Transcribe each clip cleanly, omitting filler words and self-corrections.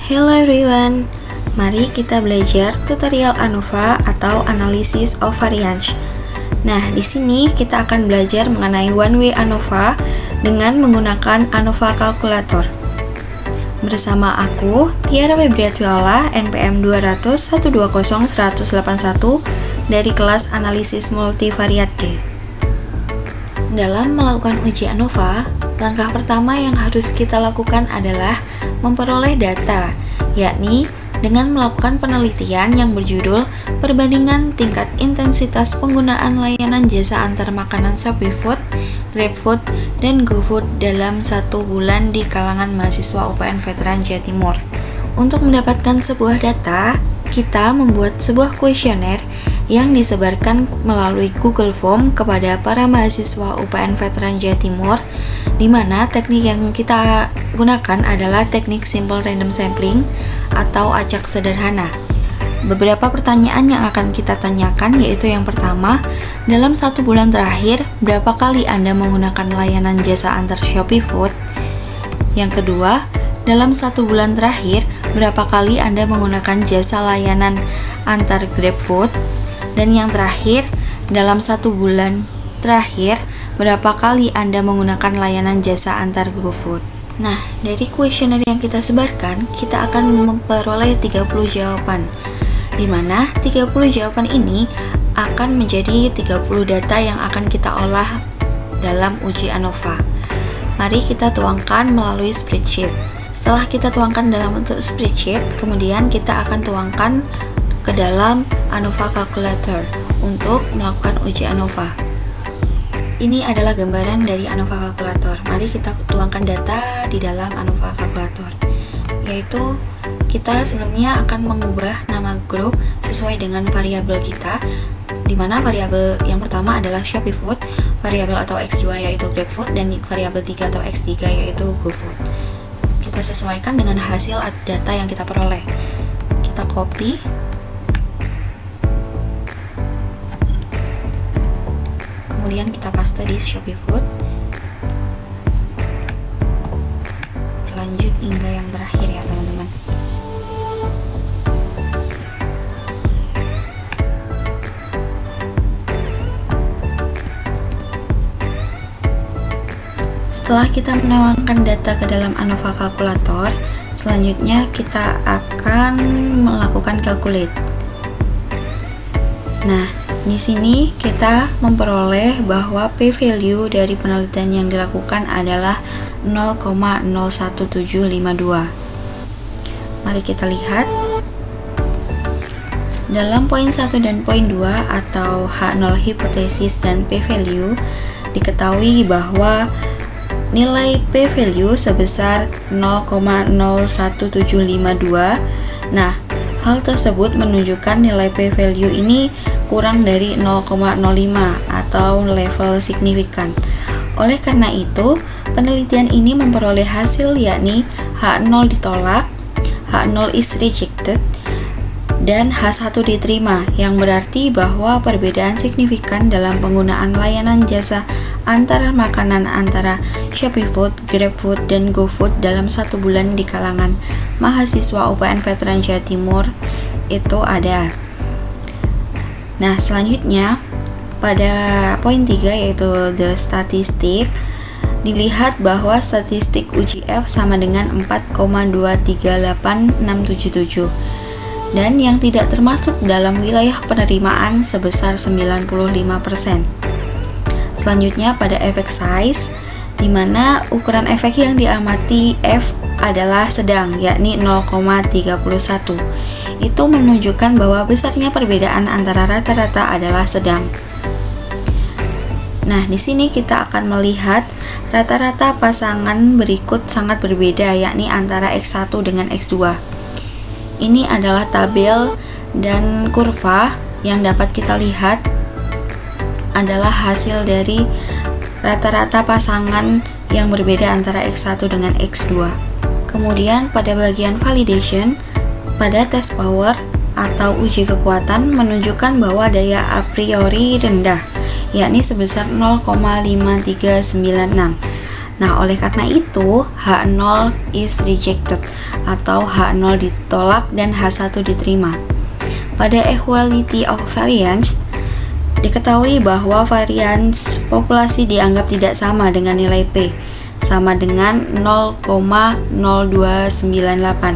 Hello everyone, mari kita belajar tutorial ANOVA atau Analysis of Variance. Nah, di sini kita akan belajar mengenai one way ANOVA dengan menggunakan ANOVA Calculator. Bersama aku, Tiara Febriatiola, NPM 200120181 dari kelas Analisis Multivariat D. Dalam melakukan uji ANOVA, langkah pertama yang harus kita lakukan adalah memperoleh data, yakni dengan melakukan penelitian yang berjudul Perbandingan Tingkat Intensitas Penggunaan Layanan Jasa Antar Makanan ShopeeFood, GrabFood, dan GoFood dalam 1 bulan di kalangan mahasiswa UPN Veteran Jawa Timur. Untuk mendapatkan sebuah data, kita membuat sebuah kuesioner yang disebarkan melalui Google Form kepada para mahasiswa UPN Veteran Jawa Timur, di mana teknik yang kita gunakan adalah teknik simple random sampling atau acak sederhana. Beberapa pertanyaan yang akan kita tanyakan yaitu yang pertama, dalam 1 bulan terakhir, berapa kali Anda menggunakan layanan jasa antar ShopeeFood? Yang kedua, dalam 1 bulan terakhir, berapa kali Anda menggunakan jasa layanan antar GrabFood? Dan yang terakhir, dalam 1 bulan terakhir, berapa kali Anda menggunakan layanan jasa antar GoFood? Nah, dari kuesioner yang kita sebarkan, kita akan memperoleh 30 jawaban, di mana 30 jawaban ini akan menjadi 30 data yang akan kita olah dalam uji ANOVA. Mari kita tuangkan melalui spreadsheet. Setelah kita tuangkan dalam bentuk spreadsheet, kemudian kita akan tuangkan ke dalam ANOVA Calculator untuk melakukan uji ANOVA. Ini adalah gambaran dari ANOVA Calculator. Mari kita tuangkan data di dalam ANOVA Calculator, yaitu kita sebelumnya akan mengubah nama grup sesuai dengan variabel kita, di mana variabel yang pertama adalah ShopeeFood, variabel atau X2 yaitu GrabFood, dan variabel 3 atau X3 yaitu GoFood. Kita sesuaikan dengan hasil data yang kita peroleh. Kita copy, kemudian kita paste di ShopeeFood, berlanjut hingga yang terakhir ya teman-teman. Setelah kita menuangkan data ke dalam ANOVA Calculator, selanjutnya kita akan melakukan calculate. Nah, di sini kita memperoleh bahwa p-value dari penelitian yang dilakukan adalah 0,01752. Mari kita lihat. Dalam poin 1 dan poin 2 atau H0 hipotesis dan p-value, diketahui bahwa nilai p-value sebesar 0,01752. Nah, hal tersebut menunjukkan nilai p-value ini kurang dari 0,05 atau level signifikan. Oleh karena itu, penelitian ini memperoleh hasil yakni H0 ditolak, H0 is rejected, dan H1 diterima, yang berarti bahwa perbedaan signifikan dalam penggunaan layanan jasa antar makanan antara ShopeeFood, GrabFood, dan GoFood dalam 1 bulan di kalangan mahasiswa UPN Veteran Jawa Timur itu ada. Nah, selanjutnya pada poin 3 yaitu the statistic, dilihat bahwa statistik uji F sama dengan 4,238677 dan yang tidak termasuk dalam wilayah penerimaan sebesar 95%. Selanjutnya pada efek size, di mana ukuran efek yang diamati F adalah sedang, yakni 0,31. Itu menunjukkan bahwa besarnya perbedaan antara rata-rata adalah sedang. Nah, di sini kita akan melihat rata-rata pasangan berikut sangat berbeda, yakni antara X1 dengan X2. Ini adalah tabel dan kurva yang dapat kita lihat adalah hasil dari rata-rata pasangan yang berbeda antara X1 dengan X2. Kemudian pada bagian validation, pada tes power atau uji kekuatan menunjukkan bahwa daya a priori rendah, yakni sebesar 0,5396. Nah, oleh karena itu, H0 is rejected atau H0 ditolak dan H1 diterima. Pada equality of variance, diketahui bahwa varians populasi dianggap tidak sama dengan nilai P, sama dengan 0,0298.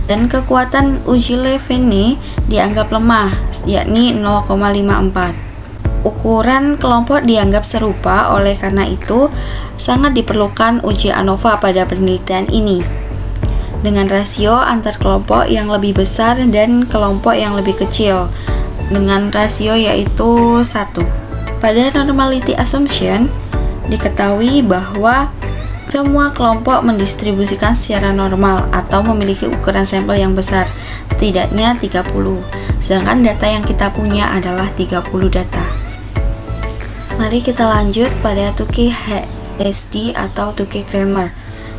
Dan kekuatan uji Levene dianggap lemah, yakni 0,54. Ukuran kelompok dianggap serupa, oleh karena itu sangat diperlukan uji ANOVA pada penelitian ini dengan rasio antar kelompok yang lebih besar dan kelompok yang lebih kecil dengan rasio yaitu 1. Pada normality assumption diketahui bahwa semua kelompok mendistribusikan secara normal atau memiliki ukuran sampel yang besar, setidaknya 30. Sedangkan data yang kita punya adalah 30 data. Mari kita lanjut pada Tukey HSD atau Tukey Kramer.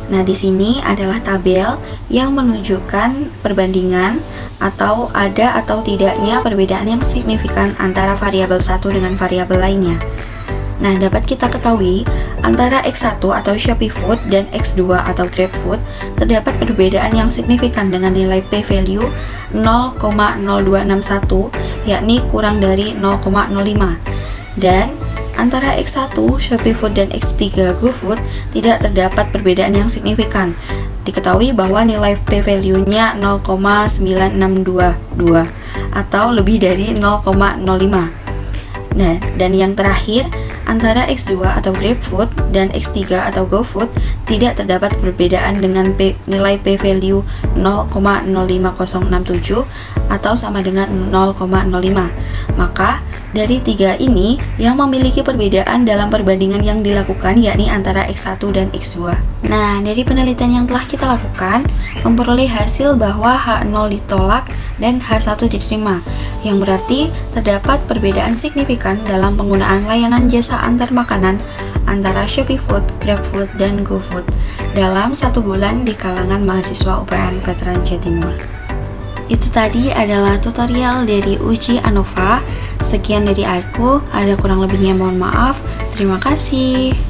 Nah, di sini adalah tabel yang menunjukkan perbandingan atau ada atau tidaknya perbedaan yang signifikan antara variabel satu dengan variabel lainnya. Nah, dapat kita ketahui antara X1 atau Shopee Food dan X2 atau GrabFood terdapat perbedaan yang signifikan dengan nilai p-value 0,0261, yakni kurang dari 0,05. Dan antara X1, Shopee Food dan X3, GoFood tidak terdapat perbedaan yang signifikan. Diketahui bahwa nilai p-value-nya 0,9622 atau lebih dari 0,05. Nah, dan yang terakhir, antara X2 atau GrabFood dan X3 atau GoFood tidak terdapat perbedaan dengan nilai p-value 0,05067 atau sama dengan 0,05. Maka dari tiga ini yang memiliki perbedaan dalam perbandingan yang dilakukan yakni antara X1 dan X2. Nah, dari penelitian yang telah kita lakukan memperoleh hasil bahwa H0 ditolak dan H1 diterima, yang berarti terdapat perbedaan signifikan dalam penggunaan layanan jasa antar makanan antara Shopee Food, GrabFood, dan GoFood dalam 1 bulan di kalangan mahasiswa UPN Veteran Jawa Timur. Itu tadi adalah tutorial dari uji ANOVA. Sekian dari aku, ada kurang lebihnya mohon maaf. Terima kasih.